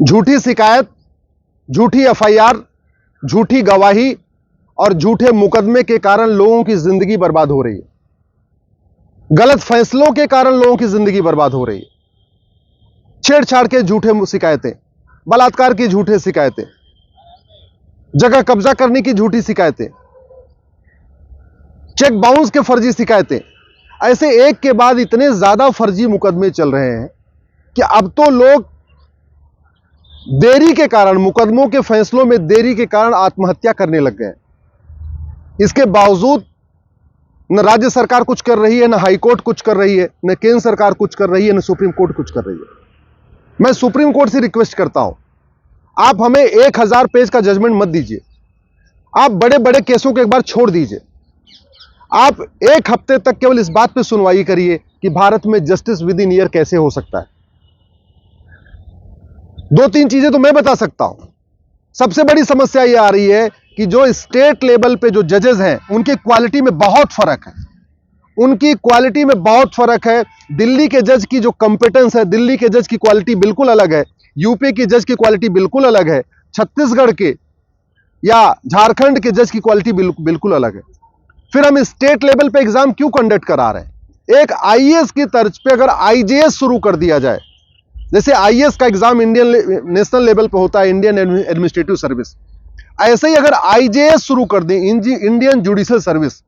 झूठी शिकायत, झूठी एफआईआर, झूठी गवाही और झूठे मुकदमे के कारण लोगों की जिंदगी बर्बाद हो रही है। गलत फैसलों के कारण लोगों की जिंदगी बर्बाद हो रही है। छेड़छाड़ के झूठे शिकायतें, बलात्कार की झूठे शिकायतें, जगह कब्जा करने की झूठी शिकायतें, चेक बाउंस के फर्जी शिकायतें, ऐसे एक के बाद इतने ज्यादा फर्जी मुकदमे चल रहे हैं कि अब तो लोग देरी के कारण, मुकदमों के फैसलों में देरी के कारण आत्महत्या करने लग गए। इसके बावजूद न राज्य सरकार कुछ कर रही है, न हाई कोर्ट कुछ कर रही है, न केंद्र सरकार कुछ कर रही है, न सुप्रीम कोर्ट कुछ कर रही है। मैं सुप्रीम कोर्ट से रिक्वेस्ट करता हूं, आप हमें 1000 पेज का जजमेंट मत दीजिए। आप बड़े बड़े केसों को एक बार छोड़ दीजिए। आप एक हफ्ते तक केवल इस बात पे सुनवाई करिए कि भारत में जस्टिस विद इन ईयर कैसे हो सकता है। 2-3 चीजें तो मैं बता सकता हूं। सबसे बड़ी समस्या यह आ रही है कि जो स्टेट लेवल पे जो जजेस हैं, उनकी क्वालिटी में बहुत फर्क है। उनकी क्वालिटी में बहुत फर्क है। दिल्ली के जज की जो कंपेटेंस है, दिल्ली के जज की क्वालिटी बिल्कुल अलग है। यूपी की जज की क्वालिटी बिल्कुल अलग है। छत्तीसगढ़ के या झारखंड के जज की क्वालिटी बिल्कुल अलग है। फिर हम स्टेट लेवल पे एग्जाम क्यों कंडक्ट करा रहे हैं? एक आईएएस की तर्ज पे अगर आईजेएस शुरू कर दिया जाए, जैसे आईएएस का एग्जाम इंडियन नेशनल लेवल पे होता है, इंडियन एडमिनिस्ट्रेटिव सर्विस, ऐसे ही अगर आईजेएस शुरू कर दें, इंडियन जुडिशियल सर्विस,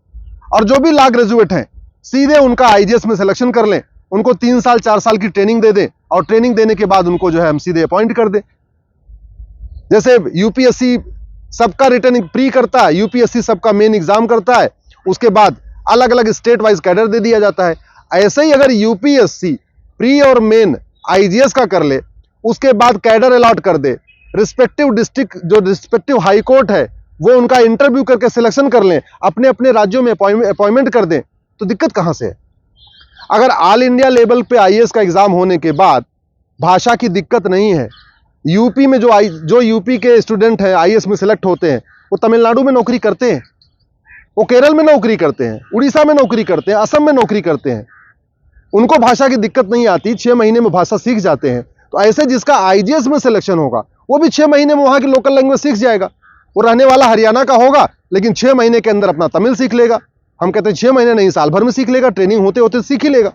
और जो भी लॉ ग्रेजुएट हैं सीधे उनका आईजेएस में सिलेक्शन कर लें, उनको 3 साल 4 साल की ट्रेनिंग दे दें और ट्रेनिंग देने के बाद उनको जो है हम सीधे अपॉइंट कर दें। जैसे यूपीएससी सबका रिटर्न प्री करता है, यूपीएससी सबका मेन एग्जाम करता है, उसके बाद अलग अलग स्टेट वाइज कैडर दे दिया जाता है। ऐसे ही अगर यूपीएससी प्री और मेन आईजीएस का कर ले, उसके बाद कैडर अलॉट कर दे, रिस्पेक्टिव डिस्ट्रिक्ट जो रिस्पेक्टिव हाई कोर्ट है वो उनका इंटरव्यू करके सिलेक्शन कर लें, अपने अपने राज्यों में अपॉइंटमेंट कर दें, तो दिक्कत कहां से है? अगर ऑल इंडिया लेवल पे आईएएस का एग्जाम होने के बाद भाषा की दिक्कत नहीं है, यूपी में जो यूपी के स्टूडेंट हैं आईएएस में सिलेक्ट होते हैं, वो तमिलनाडु में नौकरी करते हैं, वो केरल में नौकरी करते हैं, उड़ीसा में नौकरी करते हैं, असम में नौकरी करते हैं। उनको भाषा की दिक्कत नहीं आती, 6 महीने में भाषा सीख जाते हैं। तो ऐसे जिसका आईजीएस में सिलेक्शन होगा वो भी 6 महीने में वहां की लोकल लैंग्वेज सीख जाएगा। वो रहने वाला हरियाणा का होगा, लेकिन 6 महीने के अंदर अपना तमिल सीख लेगा। हम कहते हैं 6 महीने नहीं, साल भर में सीख लेगा, ट्रेनिंग होते होते सीख ही लेगा।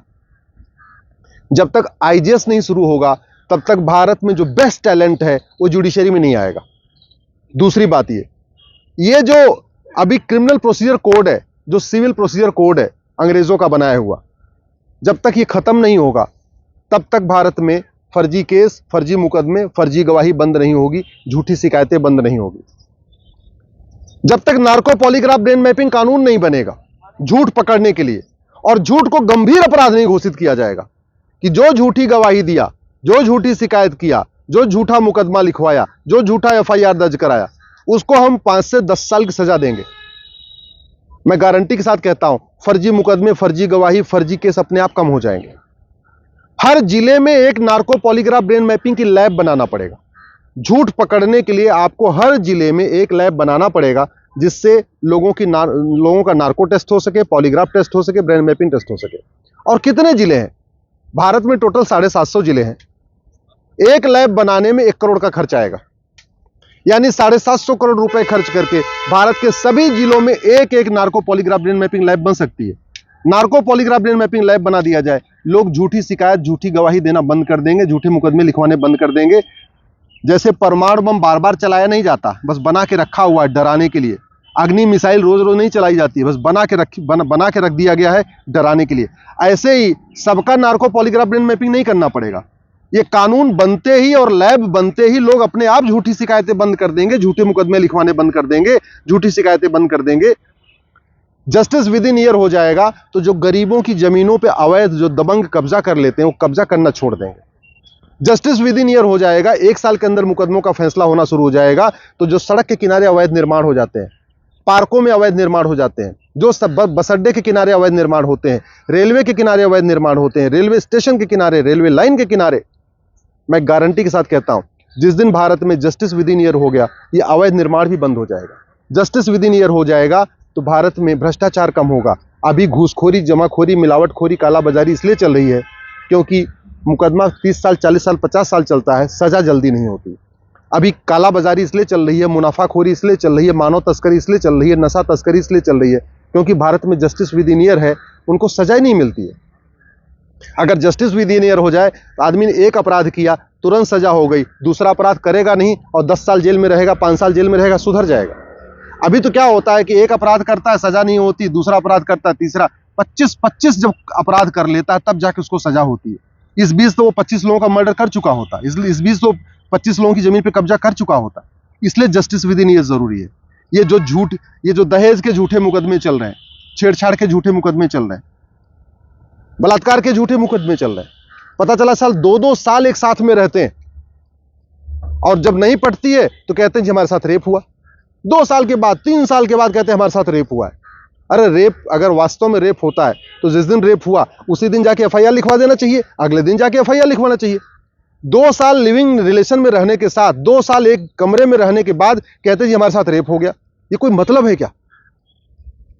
जब तक आईजीएस नहीं शुरू होगा तब तक भारत में जो बेस्ट टैलेंट है वो जुडिशरी में नहीं आएगा। दूसरी बात ये जो अभी क्रिमिनल प्रोसीजर कोड है, जो सिविल प्रोसीजर कोड है अंग्रेजों का बनाया हुआ, जब तक ये खत्म नहीं होगा तब तक भारत में फर्जी केस, फर्जी मुकदमे, फर्जी गवाही बंद नहीं होगी, झूठी शिकायतें बंद नहीं होगी। जब तक नार्को पॉलीग्राफ ब्रेन मैपिंग कानून नहीं बनेगा झूठ पकड़ने के लिए, और झूठ को गंभीर अपराध नहीं घोषित किया जाएगा कि जो झूठी गवाही दिया, जो झूठी शिकायत किया, जो झूठा मुकदमा लिखवाया, जो झूठा एफआईआर दर्ज कराया, उसको हम 5 से 10 साल की सजा देंगे। मैं गारंटी के साथ कहता हूं, फर्जी मुकदमे, फर्जी गवाही, फर्जी केस अपने आप कम हो जाएंगे। हर जिले में एक नार्को पॉलीग्राफ ब्रेन मैपिंग की लैब बनाना पड़ेगा। झूठ पकड़ने के लिए आपको हर जिले में एक लैब बनाना पड़ेगा, जिससे लोगों का नार्को टेस्ट हो सके, पॉलीग्राफ टेस्ट हो सके, ब्रेन मैपिंग टेस्ट हो सके। और कितने जिले हैं भारत में? टोटल 750 जिले हैं। एक लैब बनाने में 1 करोड़ का खर्च आएगा, यानी 750 करोड़ रुपए खर्च करके भारत के सभी जिलों में एक narco polygraph brain mapping lab बन सकती है। Narco polygraph brain mapping lab बना दिया जाए, लोग झूठी शिकायत, झूठी गवाही देना बंद कर देंगे, झूठे मुकदमे लिखवाने बंद कर देंगे। जैसे परमाणु बम बार बार चलाया नहीं जाता, बस बना के रखा हुआ है डराने के लिए। अग्नि मिसाइल रोज रोज नहीं चलाई जाती है, बस बना के रख दिया गया है डराने के लिए। ऐसे ही सबका नार्को पॉलीग्राफ ब्रेन मैपिंग नहीं करना पड़ेगा। ये कानून बनते ही और लैब बनते ही लोग अपने आप झूठी शिकायतें बंद कर देंगे, झूठे मुकदमे लिखवाने बंद कर देंगे, झूठी शिकायतें बंद कर देंगे। जस्टिस विद इन ईयर हो जाएगा तो जो गरीबों की जमीनों पे अवैध जो दबंग कब्जा कर लेते हैं वो कब्जा करना छोड़ देंगे। जस्टिस विद इन ईयर हो जाएगा, 1 साल के अंदर मुकदमों का फैसला होना शुरू हो जाएगा। तो जो सड़क के किनारे अवैध निर्माण हो जाते हैं, पार्कों में अवैध निर्माण हो जाते हैं, जो बस अड्डे के किनारे अवैध निर्माण होते हैं, रेलवे के किनारे अवैध निर्माण होते हैं, रेलवे स्टेशन के किनारे, रेलवे लाइन के किनारे, मैं गारंटी के साथ कहता हूं जिस दिन भारत में जस्टिस विद इन ईयर हो गया, ये अवैध निर्माण भी बंद हो जाएगा। जस्टिस विद इन ईयर हो जाएगा तो भारत में भ्रष्टाचार कम होगा। अभी घूसखोरी, जमाखोरी, मिलावटखोरी, कालाबाजारी इसलिए चल रही है क्योंकि मुकदमा 30 साल, 40 साल, 50 साल चलता है, सजा जल्दी नहीं होती। अभी काला बाजारी इसलिए चल रही है, मुनाफाखोरी इसलिए चल रही है, मानव तस्करी इसलिए चल रही है, नशा तस्करी इसलिए चल रही है क्योंकि भारत में जस्टिस विद इन ईयर है, उनको सजा ही नहीं मिलती है। अगर जस्टिस विद इन ईयर हो जाए तो आदमी ने एक अपराध किया, तुरंत सजा हो गई, दूसरा अपराध करेगा नहीं और 10 साल जेल में रहेगा, 5 साल जेल में रहेगा, सुधर जाएगा। अभी तो क्या होता है कि एक अपराध करता है, सजा नहीं होती, दूसरा अपराध करता है, तीसरा 25 जब अपराध कर लेता है तब जाके उसको सजा होती है। इस बीच तो वो 25 लोगों का मर्डर कर चुका होता है, इसलिए इस बीच तो 25 लोगों की जमीन पे कब्जा कर चुका होता है। इसलिए जस्टिस विद इन ईयर जरूरी है। ये जो दहेज के झूठे मुकदमे चल रहे हैं, छेड़छाड़ के झूठे मुकदमे चल रहे हैं, बलात्कार के झूठे मुकदमे चल रहे हैं, पता चला साल 2-2 साल एक साथ में रहते हैं और जब नहीं पटती है तो कहते हैं कि हमारे साथ रेप हुआ। 2 साल के बाद, 3 साल के बाद कहते हैं हमारे साथ रेप हुआ है। अरे रेप अगर वास्तव में रेप होता है तो जिस दिन रेप हुआ उसी दिन जाके एफआईआर लिखवा देना चाहिए, अगले दिन जाके एफआईआर लिखवाना चाहिए। 2 साल लिविंग रिलेशन में रहने के साथ, 2 साल एक कमरे में रहने के बाद कहते हैं जी हमारे साथ रेप हो गया। ये कोई मतलब है क्या?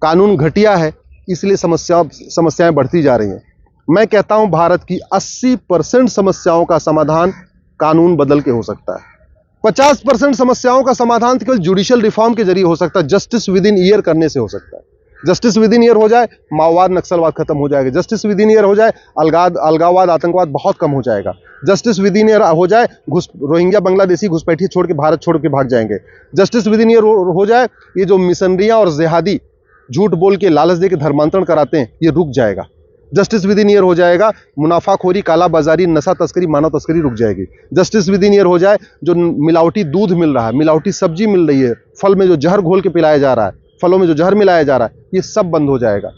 कानून घटिया है, इसलिए समस्याएं बढ़ती जा रही हैं। मैं कहता हूं भारत की 80% समस्याओं का समाधान कानून बदल के हो सकता है। 50% समस्याओं का समाधान केवल जुडिशियल रिफॉर्म के जरिए हो सकता है, जस्टिस विद इन ईयर करने से हो सकता है। जस्टिस विद इन ईयर हो जाए, माओवाद नक्सलवाद खत्म हो जाएगा। जस्टिस विद इन ईयर हो जाए, अलगाववाद आतंकवाद बहुत कम हो जाएगा। जस्टिस विद इन ईयर हो जाए, रोहिंग्या बांग्लादेशी घुसपैठिए छोड़ के भारत छोड़ के भाग जाएंगे। जस्टिस विद इन ईयर हो जाए, ये जो मिशनरियां और जिहादी झूठ बोल के लालच दे के धर्मांतरण कराते हैं, ये रुक जाएगा। जस्टिस विद इन ईयर हो जाएगा, मुनाफाखोरी, कालाबाजारी, नशा तस्करी, मानव तस्करी रुक जाएगी। जस्टिस विद इन ईयर हो जाए, जो मिलावटी दूध मिल रहा है, मिलावटी सब्जी मिल रही है, फल में जो जहर घोल के पिलाया जा रहा है, फलों में जो जहर मिलाया जा रहा है, ये सब बंद हो जाएगा।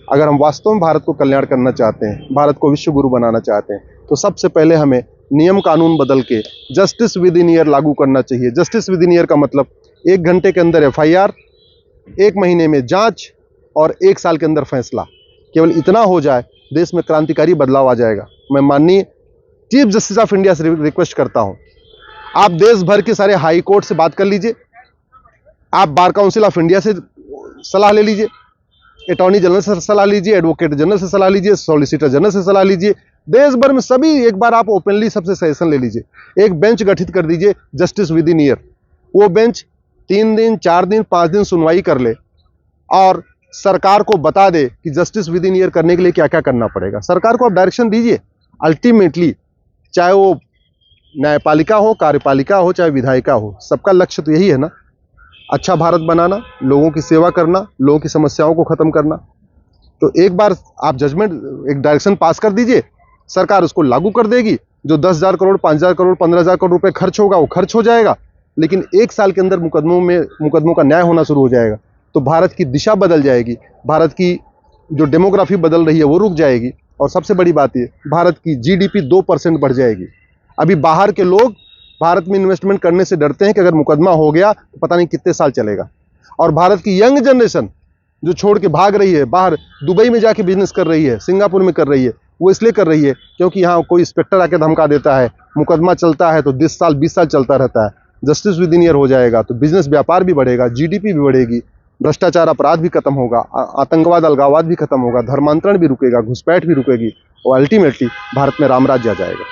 अगर हम वास्तव में भारत को कल्याण करना चाहते हैं, भारत को विश्व गुरु बनाना चाहते हैं, तो सबसे पहले हमें नियम कानून बदल के जस्टिस विद इन ईयर लागू करना चाहिए। जस्टिस विद इन ईयर का मतलब 1 घंटे के अंदर एफआईआर, 1 महीने में जांच और 1 साल के अंदर फैसला। केवल इतना हो जाए, देश में क्रांतिकारी बदलाव आ जाएगा। मैं माननीय चीफ जस्टिस ऑफ इंडिया से रिक्वेस्ट करता हूं, आप देश भर के सारे हाई कोर्ट से बात कर लीजिए, आप बार काउंसिल ऑफ इंडिया से सलाह ले लीजिए, अटॉर्नी जनरल से सलाह लीजिए, एडवोकेट जनरल से सलाह लीजिए, सॉलिसिटर जनरल से सलाह लीजिए। देश भर में सभी एक बार आप ओपनली सबसे सजेशन ले लीजिए। एक बेंच गठित कर दीजिए जस्टिस विद इन ईयर। वो बेंच 3 दिन, 4 दिन, 5 दिन सुनवाई कर ले और सरकार को बता दे कि जस्टिस विद इन ईयर करने के लिए क्या क्या करना पड़ेगा। सरकार को आप डायरेक्शन दीजिए। अल्टीमेटली चाहे वो न्यायपालिका हो, कार्यपालिका हो, चाहे विधायिका हो, सबका लक्ष्य तो यही है ना, अच्छा भारत बनाना, लोगों की सेवा करना, लोगों की समस्याओं को खत्म करना। तो एक बार आप जजमेंट, एक डायरेक्शन पास कर दीजिए, सरकार उसको लागू कर देगी। जो 10,000 करोड़, 5,000 करोड़, 15,000 करोड़ रुपए खर्च होगा वो खर्च हो जाएगा, लेकिन 1 साल के अंदर मुकदमों का न्याय होना शुरू हो जाएगा। तो भारत की दिशा बदल जाएगी, भारत की जो डेमोग्राफी बदल रही है वो रुक जाएगी, और सबसे बड़ी बात ये, भारत की जीडीपी 2% बढ़ जाएगी। अभी बाहर के लोग भारत में इन्वेस्टमेंट करने से डरते हैं कि अगर मुकदमा हो गया तो पता नहीं कितने साल चलेगा। और भारत की यंग जनरेशन जो छोड़ के भाग रही है, बाहर दुबई में जाके बिजनेस कर रही है, सिंगापुर में कर रही है, वो इसलिए कर रही है क्योंकि यहाँ कोई इंस्पेक्टर आके धमका देता है, मुकदमा चलता है तो 10 साल 20 साल चलता रहता है। जस्टिस विद इन ईयर हो जाएगा तो बिजनेस, व्यापार भी बढ़ेगा, जीडीपी भी बढ़ेगी, भ्रष्टाचार अपराध भी खत्म होगा, आतंकवाद अलगाववाद भी खत्म होगा, धर्मांतरण भी रुकेगा, घुसपैठ भी रुकेगी, और अल्टीमेटली भारत में राम राज्य आ जाएगा।